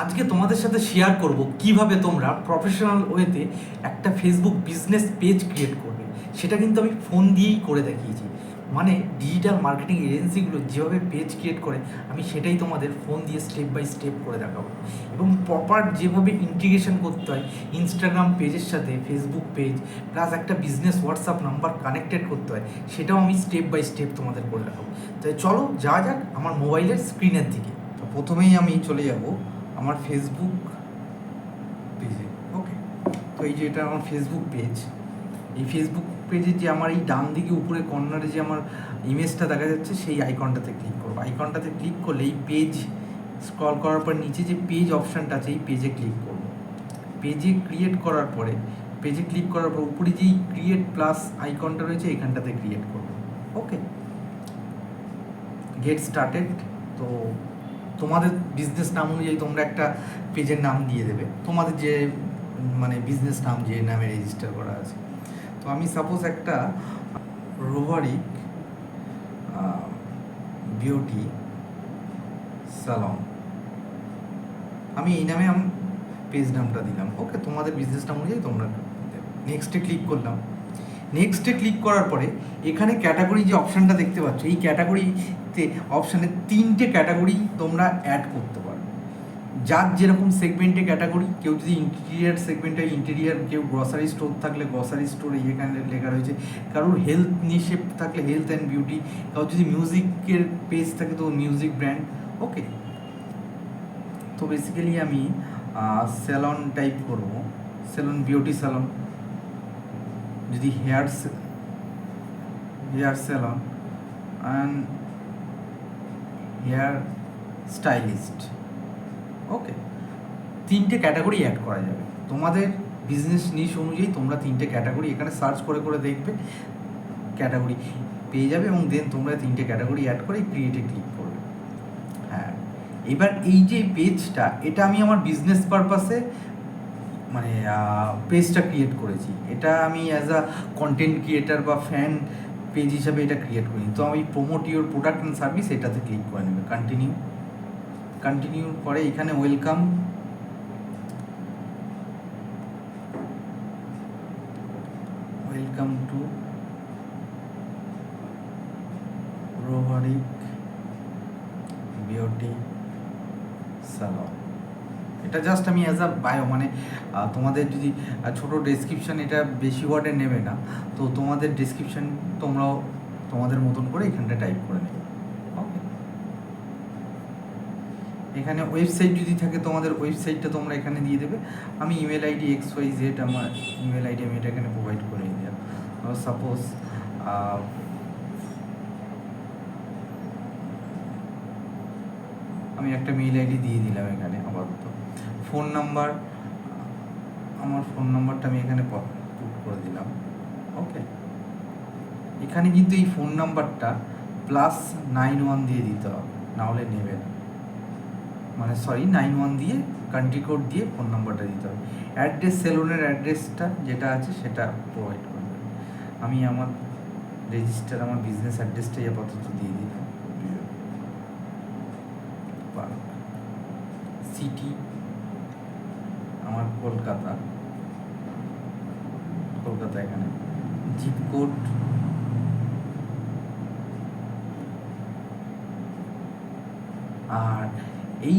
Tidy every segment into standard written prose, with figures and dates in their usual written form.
আজকে তোমাদের সাথে শেয়ার করব কিভাবে তোমরা প্রফেশনাল ওয়েতে একটা ফেসবুক বিজনেস পেজ ক্রিয়েট করবে। সেটা কিন্তু আমি ফোন দিয়েই করে দেখিয়েছি। মানে ডিজিটাল মার্কেটিং এজেন্সিগুলো যেভাবে পেজ ক্রিয়েট করে আমি সেটাই তোমাদের ফোন দিয়ে স্টেপ বাই স্টেপ করে দেখাবো। এবং প্রপার যেভাবে ইন্টিগ্রেশন করতে হয় ইনস্টাগ্রাম পেজের সাথে ফেসবুক পেজ প্লাস একটা বিজনেস হোয়াটসঅ্যাপ নাম্বার কানেক্টেড করতে হয়, সেটাও আমি স্টেপ বাই স্টেপ তোমাদের করে দেখাবো। তাই চলো যাওয়া যাক আমার মোবাইলের স্ক্রিনের দিকে। তো প্রথমেই আমি চলে যাব আমার ফেসবুক পেজে। ওকে, তো এই যে এটা আমার ফেসবুক পেজ। এই ফেসবুক পেজে যে আমার এই ডান দিকে উপরে কর্নারে যে আমার ইমেজটা দেখা যাচ্ছে সেই আইকনটাতে ক্লিক করবো। আইকনটাতে ক্লিক করলে এই পেজ স্ক্রল করার পর নিচে যে পেজ অপশানটা আছে এই পেজে ক্লিক করব। পেজে ক্রিয়েট করার পরে পেজে ক্লিক করার পর উপরে যেই ক্রিয়েট প্লাস আইকনটা রয়েছে এখানটাতে ক্রিয়েট করব। ওকে, গেট স্টার্টেড। তো তোমাদের বিজনেস নাম অনুযায়ী তোমরা একটা পেজের নাম দিয়ে দেবে, তোমাদের যে মানে বিজনেস নাম যে নামে রেজিস্টার করা আছে। তো আমি সাপোজ একটা রোভারিক বিউটি স্যালন, আমি এই নামে পেজ নামটা দিলাম। ওকে, তোমাদের বিজনেস নাম অনুযায়ী তোমরা নেক্সটে ক্লিক করলাম। নেক্সটে ক্লিক করার পরে এখানে ক্যাটাগরি যে অপশানটা দেখতে পাচ্ছ, এই ক্যাটাগরিতে অপশানে 3টে ক্যাটাগরি তোমরা অ্যাড করতে পারো। যার যেরকম সেগমেন্টে ক্যাটাগরি, কেউ যদি ইন্টেরিয়ার সেগমেন্টে ইন্টেরিয়ার, কেউ গ্রসারি স্টোর থাকলে গ্রসারি স্টোর এখানে লেখা রয়েছে, কারোর হেলথ নিশে থাকলে হেলথ অ্যান্ড বিউটি, কারোর যদি মিউজিকের পেজ থাকে তো মিউজিক ব্র্যান্ড। ওকে, তো বেসিক্যালি আমি স্যালন টাইপ করব, স্যালন বিউটি স্যালন। যদি hair salon and hair stylist. Okay, 3টে ক্যাটাগরি অ্যাড করা যাবে। তোমাদের বিজনেস নিশ অনুযায়ী তোমরা 3টে ক্যাটাগরি এখানে সার্চ করে করে দেখবে, ক্যাটাগরি পেয়ে যাবে এবং দেন তোমরা 3টে ক্যাটাগরি অ্যাড করে ক্রিয়েটে ক্লিক করবে। হ্যাঁ, এবার এই যে পেজটা, এটা আমি আমার বিজনেস পারপাসে মানে পেজটা ক্রিয়েট করেছি। এটা আমি অ্যাজ আ কন্টেন্ট ক্রিয়েটার বা ফ্যান পেজ হিসাবে এটা ক্রিয়েট করিনি। তো আমি promote your product and service এটাতে ক্লিক করে নেবে। কন্টিনিউর পরে এখানে ওয়েলকাম টু রোভারিক বিউটি স্যালন। এটা জাস্ট আমি অ্যাজ আ বায়ো, মানে তোমাদের যদি ছোট ডেসক্রিপশান, এটা বেশি ওয়ার্ডে নেবে না, তো তোমাদের ডেসক্রিপশান তোমরাও তোমাদের মতন করে এখানটা টাইপ করে নেবে। ওকে, এখানে ওয়েবসাইট যদি থাকে তোমাদের ওয়েবসাইটটা তোমরা এখানে দিয়ে দেবে। আমি ইমেল আইডি XYZ, আমার ইমেল আইডি আমি এটা এখানে প্রোভাইড করে দিলাম। সাপোজ আমি একটা মেইল আইডি দিয়ে দিলাম এখানে। আপাতত ফোন নাম্বার, আমার ফোন নাম্বারটা আমি এখানে পুট করে দিলাম। ওকে, এখানে কিন্তু এই ফোন নাম্বারটা +91 দিয়ে দিতে হবে, নাহলে নেবে না। মানে 91 দিয়ে কান্ট্রি কোড দিয়ে ফোন নাম্বারটা দিতে হবে। অ্যাড্রেস, সেলুনের অ্যাড্রেসটা যেটা আছে সেটা প্রোভাইড করবে। আমি আমার রেজিস্টার, আমার বিজনেস অ্যাড্রেসটাই আপাতত দিয়ে দিলাম। সিটি আমার কলকাতা, এখানে জিপ কোড আর এই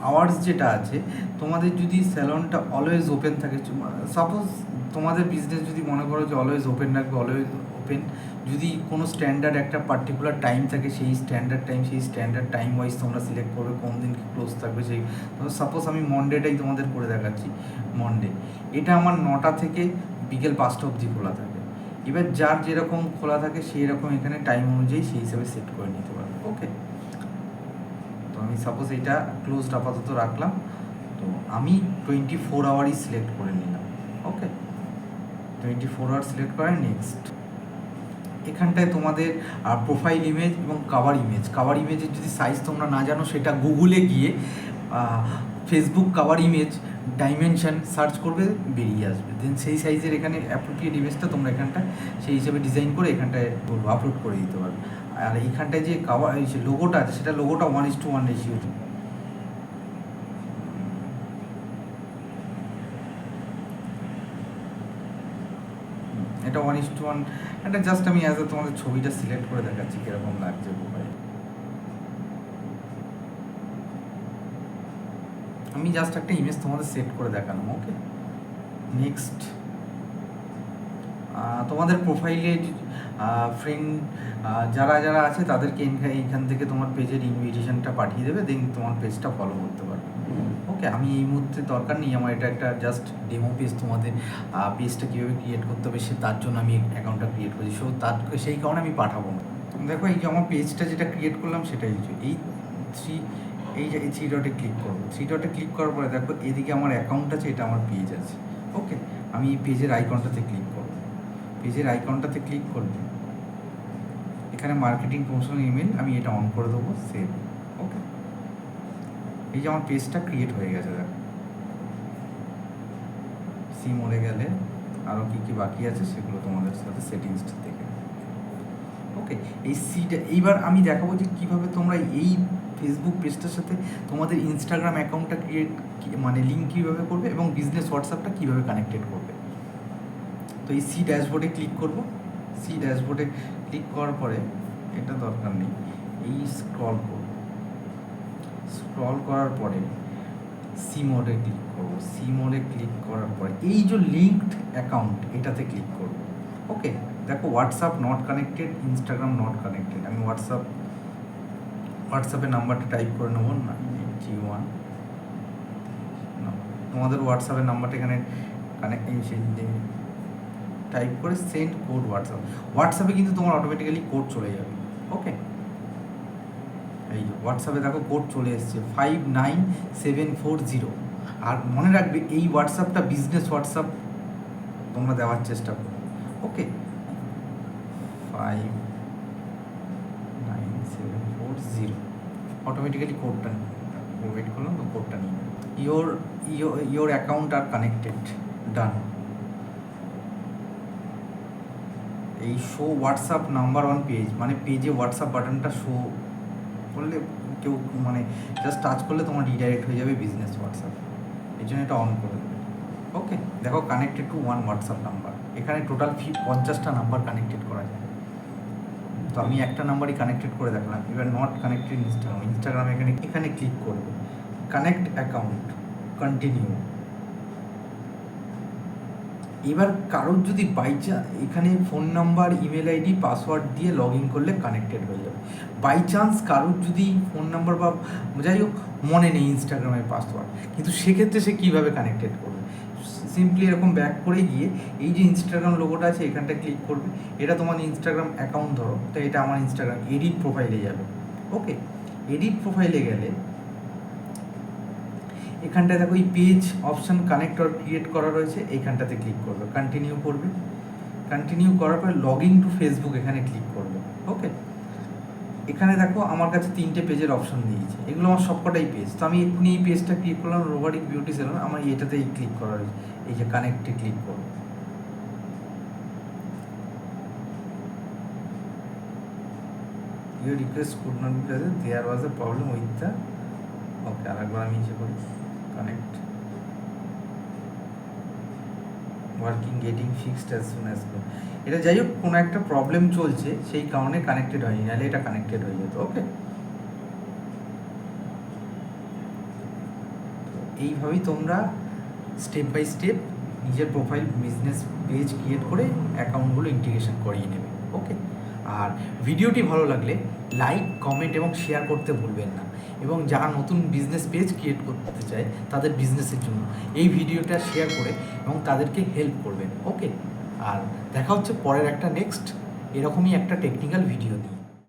আওয়ার্স যেটা আছে, তোমাদের যদি স্যালনটা অলওয়েজ ওপেন থাকে, সাপোজ তোমাদের বিজনেস যদি মনে করো যে অলওয়েজ ওপেন রাখবে, অলওয়েজ ওপেন, যদি কোনো স্ট্যান্ডার্ড একটা পার্টিকুলার টাইম থাকে, সেই স্ট্যান্ডার্ড টাইম ওয়াইজ তোমরা সিলেক্ট করবে কোন দিন কি ক্লোজ থাকবে। সেই সাপোজ আমি মনডেটাই তোমাদের করে দেখাচ্ছি। মনডে এটা আমার 9টা থেকে বিকেল 5টা অবধি খোলা থাকে। এবার যার যেরকম খোলা থাকে সেই রকম এখানে টাইম অনুযায়ী সেই হিসাবে সেট করে নিতে পারবে। ওকে, তো আমি সাপোজ এটা ক্লোজড আপাতত রাখলাম। তো আমি 24 আওয়ারই সিলেক্ট করে নিলাম। ওকে, 24 আওয়ার সিলেক্ট করে নেক্সট। এখানটায় তোমাদের প্রোফাইল ইমেজ এবং কাভার ইমেজের যদি সাইজ তোমরা না জানো, সেটা গুগলে গিয়ে Facebook cover image dimension search করবে, বেরিয়ে আসবে। দেন সেই সাইজের এখানে অ্যাপ্রোপ্রিয়েট ইমেজটা তোমরা এখানটায় সেই হিসেবে ডিজাইন করে এখানটায় আপলোড করে দিতে পারবে। আর এইখানটায় যে কাভার লোগোটা আছে, সেটা লোগোটা 1:1 রেশিওতে এটা 1:1, এটা জাস্ট আমি অ্যাজ এ তোমাদের ছবিটা সিলেক্ট করে দেখাচ্ছি কীরকম লাগছে প্রোফাইল। আমি জাস্ট একটা ইমেজ তোমাদের সেট করে দেখালাম। ওকে, নেক্সট তোমাদের প্রোফাইলে ফ্রেন্ড যারা যারা আছে তাদেরকে এইখান থেকে তোমার পেজের ইনভিটেশনটা পাঠিয়ে দেবে, দেন তোমার পেজটা ফলো করতে পারবে। ওকে, আমি এই মুহূর্তে দরকার নেই, আমার এটা একটা জাস্ট ডেমো পেজ, তোমাদের পেজটা কীভাবে ক্রিয়েট করতে হবে তার জন্য আমি অ্যাকাউন্টটা ক্রিয়েট করেছি। সেই কারণে আমি পাঠাবো না। দেখো এই যে আমার পেজটা যেটা ক্রিয়েট করলাম সেটাই এই থ্রি ডটে ক্লিক করবো। থ্রি ডটে ক্লিক করার পরে দেখো এদিকে আমার অ্যাকাউন্ট আছে, এটা আমার পেজ আছে। ওকে, আমি এই পেজের আইকনটাতে ক্লিক করবো। পেজের আইকনটাতে ক্লিক করলে এখানে মার্কেটিং প্রমোশনাল ইমেল আমি এটা অন করে দেবো, সেভ। ওকে, এই যে আমার পেজটা ক্রিয়েট হয়ে গেছে। দেখো সি মোড়ে গেলে আরও কী কী বাকি আছে সেগুলো তোমাদের সাথে সেটিংসটা দেখে। ওকে, এই সিটা এইবার আমি দেখাবো যে কীভাবে তোমরা এই ফেসবুক পেজটার সাথে তোমাদের ইনস্টাগ্রাম অ্যাকাউন্টটা মানে লিঙ্ক কীভাবে করবে এবং বিজনেস হোয়াটসঅ্যাপটা কীভাবে কানেক্টেড করবে। তো এই সি ড্যাশবোর্ডে ক্লিক করব। সি ড্যাশবোর্ডে ক্লিক করার পরে এটা দরকার নেই, এই স্ক্রল করব। স্ক্রল করার পরে সি মোডে ক্লিক করব। সি মোডে ক্লিক করার পরে এই যে লিঙ্কড অ্যাকাউন্ট এটাতে ক্লিক করব। ওকে, দেখো WhatsApp not connected, Instagram not connected. আমি হোয়াটসঅ্যাপের নাম্বারটা টাইপ করে নেবো, 91। তোমাদের হোয়াটসঅ্যাপের নাম্বারটা এখানে টাইপ করে সেন্ড কোড হোয়াটসঅ্যাপে কিন্তু তোমার অটোমেটিক্যালি কোড চলে যাবে। ওকে, এই হোয়াটসঅ্যাপে দেখো কোড চলে এসছে 59740। আর মনে রাখবে এই হোয়াটসঅ্যাপটা বিজনেস হোয়াটসঅ্যাপ তোমরা দেওয়ার চেষ্টা করো। ওকে, 59740 অটোমেটিক্যালি কোডটা ওয়েট করলাম, তো কোডটা নিয়ে ইয়োর অ্যাকাউন্ট আর কানেক্টেড, ডান। এই show WhatsApp number on page, মানে পেজে হোয়াটসঅ্যাপ বাটনটা শো করলে কেউ মানে জাস্ট টাচ করলে তোমার রিডাইরেক্ট হয়ে যাবে বিজনেস হোয়াটসঅ্যাপ, এই জন্য এটা অন করে দেবে। ওকে, দেখো কানেক্টেড টু 1 হোয়াটসঅ্যাপ নাম্বার। এখানে টোটাল 50টা নাম্বার কানেক্টেড করা যায়, তো আমি একটা নাম্বারই কানেক্টেড করে দেখলাম। এবার নট কানেক্টেড ইনস্টাগ্রাম এখানে ক্লিক করবে, কানেক্ট অ্যাকাউন্ট, কন্টিনিউ। এবার কারোর যদি এখানে phone number, email ID, password দিয়ে লগ ইন করলে কানেক্টেড হয়ে যাবে। বাই চান্স কারোর যদি ফোন নাম্বার বা যাই হোক মনে নেই ইনস্টাগ্রামের পাসওয়ার্ড, কিন্তু সেক্ষেত্রে সে কীভাবে কানেক্টেড করবে, সিম্পলি এরকম ব্যাক করে গিয়ে এই যে ইনস্টাগ্রাম লোগোটা আছে এখানটা ক্লিক করবে। এটা তোমার ইনস্টাগ্রাম অ্যাকাউন্ট ধরো, তো এটা আমার ইনস্টাগ্রাম এডিট প্রোফাইলে যাবে। ওকে, এডিট প্রোফাইলে গেলে এখানটায় দেখো এই page option connect or create করা রয়েছে, এইখানটাতে ক্লিক করবে, কন্টিনিউ করবে। কন্টিনিউ করার পর লগ ইন টু ফেসবুক এখানে ক্লিক করবে। ওকে, এখানে দেখো আমার কাছে 3টে পেজের অপশান দিয়েছে, এগুলো আমার সবকটাই পেজ। তো আমি এক্ষুনি এই পেজটা ক্লিক করলাম, রোবোটিক বিউটি সেলুন, আমার এটাতেই ক্লিক করা রয়েছে, এই যে কানেক্টে ক্লিক করবো। Your request could not be present, there was a problem with the ওকে, আরেকবার আমি ইচ্ছে করি connect, working, getting fixed as soon as possible. এটা যাই হোক কোনো একটা প্রবলেম চলছে সেই কারণে কানেক্টেড হয়নি, নাহলে এটা কানেক্টেড হয়ে যেত। ওকে, এইভাবেই তোমরা স্টেপ বাই স্টেপ নিজের প্রোফাইল বিজনেস পেজ ক্রিয়েট করে অ্যাকাউন্টগুলো ইন্টিগ্রেশন করিয়ে নেবে। ওকে, আর ভিডিওটি ভালো লাগলে লাইক, কমেন্ট এবং শেয়ার করতে ভুলবেন না, এবং যারা নতুন বিজনেস পেজ ক্রিয়েট করতে চায় তাদের বিজনেসের জন্য এই ভিডিওটা শেয়ার করে এবং তাদেরকে হেল্প করবেন। ওকে, আর দেখা হচ্ছে পরের একটা নেক্সট এরকমই একটা টেকনিক্যাল ভিডিও নিয়ে।